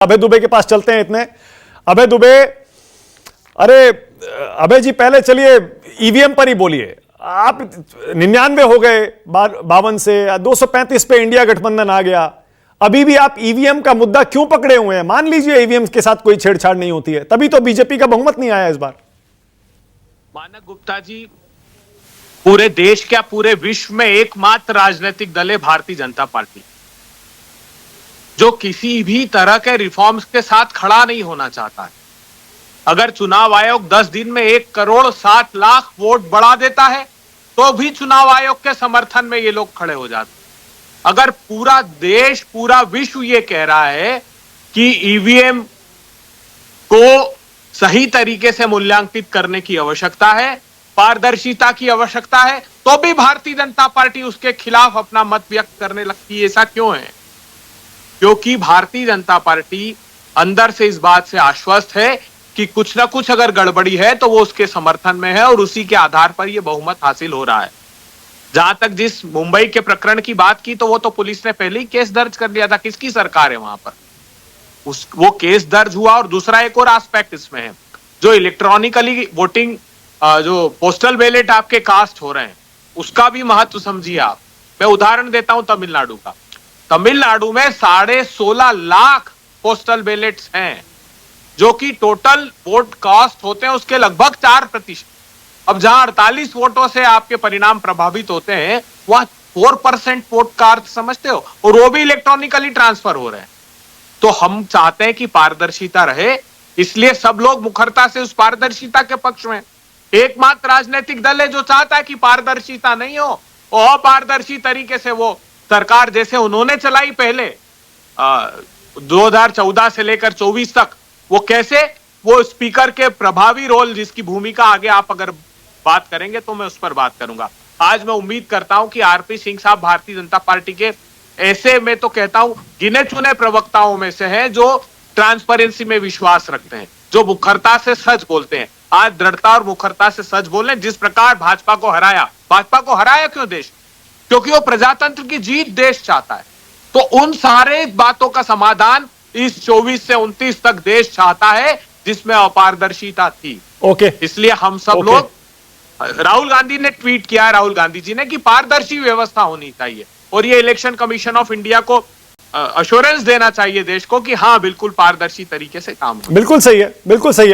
अभय दुबे के पास चलते हैं इतने। अभय दुबे, अरे अभय जी पहले चलिए ईवीएम पर ही बोलिए। आप 99 हो गए 52 से, 235 पे इंडिया गठबंधन आ गया, अभी भी आप ईवीएम का मुद्दा क्यों पकड़े हुए हैं? मान लीजिए ईवीएम के साथ कोई छेड़छाड़ नहीं होती है, तभी तो बीजेपी का बहुमत नहीं आया इस बार। मानक गुप्ता जी, पूरे देश क्या पूरे विश्व में एकमात्र राजनीतिक दल है भारतीय जनता पार्टी, जो किसी भी तरह के रिफॉर्म्स के साथ खड़ा नहीं होना चाहता है। अगर चुनाव आयोग 10 दिन में 1,60,00,000 वोट बढ़ा देता है तो भी चुनाव आयोग के समर्थन में ये लोग खड़े हो जाते हैं। अगर पूरा देश, पूरा विश्व ये कह रहा है कि ईवीएम को सही तरीके से मूल्यांकित करने की आवश्यकता है, पारदर्शिता की आवश्यकता है, तो भी भारतीय जनता पार्टी उसके खिलाफ अपना मत व्यक्त करने लगती है। ऐसा क्यों है? क्योंकि भारतीय जनता पार्टी अंदर से इस बात से आश्वस्त है कि कुछ ना कुछ अगर गड़बड़ी है तो वो उसके समर्थन में है और उसी के आधार पर ये बहुमत हासिल हो रहा है। जहां तक जिस मुंबई के प्रकरण की बात की, तो वो तो पुलिस ने पहले ही केस दर्ज कर लिया था। किसकी सरकार है वहां पर? वो केस दर्ज हुआ। और दूसरा एक और एस्पेक्ट इसमें है, जो इलेक्ट्रॉनिकली वोटिंग, जो पोस्टल बैलेट आपके कास्ट हो रहे हैं, उसका भी महत्व समझिए आप। मैं उदाहरण देता हूं तमिलनाडु का। तमिलनाडु में 16.5 लाख पोस्टल बैलेट्स हैं, जो कि टोटल वोट कास्ट होते हैं उसके लगभग 4%। अब जहां 48 वोटों से आपके परिणाम प्रभावित होते हैं, वहां 4% वोट का अर्थ समझते हो, और वो भी इलेक्ट्रॉनिकली ट्रांसफर हो रहे हैं। तो हम चाहते हैं कि पारदर्शिता रहे, इसलिए सब लोग मुखरता से उस पारदर्शिता के पक्ष में। एकमात्र राजनीतिक दल है जो चाहता है कि पारदर्शिता नहीं हो, और अपारदर्शी तरीके से वो सरकार जैसे उन्होंने चलाई पहले 2014 से लेकर 24 तक, वो कैसे वो स्पीकर के प्रभावी रोल, जिसकी भूमिका आगे आप अगर बात करेंगे तो मैं उस पर बात करूंगा। आज मैं उम्मीद करता हूं कि आरपी सिंह साहब भारतीय जनता पार्टी के ऐसे, मैं तो कहता हूं, गिने चुने प्रवक्ताओं में से हैं जो ट्रांसपेरेंसी में विश्वास रखते हैं, जो मुखरता से सच बोलते हैं। आज दृढ़ता और मुखरता से सच बोल रहे हैं। जिस प्रकार भाजपा को हराया क्यों देश? क्योंकि वो प्रजातंत्र की जीत देश चाहता है। तो उन सारे बातों का समाधान इस 24 से 29 तक देश चाहता है, जिसमें अपारदर्शिता थी। ओके, इसलिए हम सब लोग, राहुल गांधी ने ट्वीट किया, राहुल गांधी जी ने, कि पारदर्शी व्यवस्था होनी चाहिए, और ये इलेक्शन कमीशन ऑफ इंडिया को अश्योरेंस देना चाहिए देश को कि हाँ, बिल्कुल पारदर्शी तरीके से काम हो। बिल्कुल सही है, बिल्कुल सही है।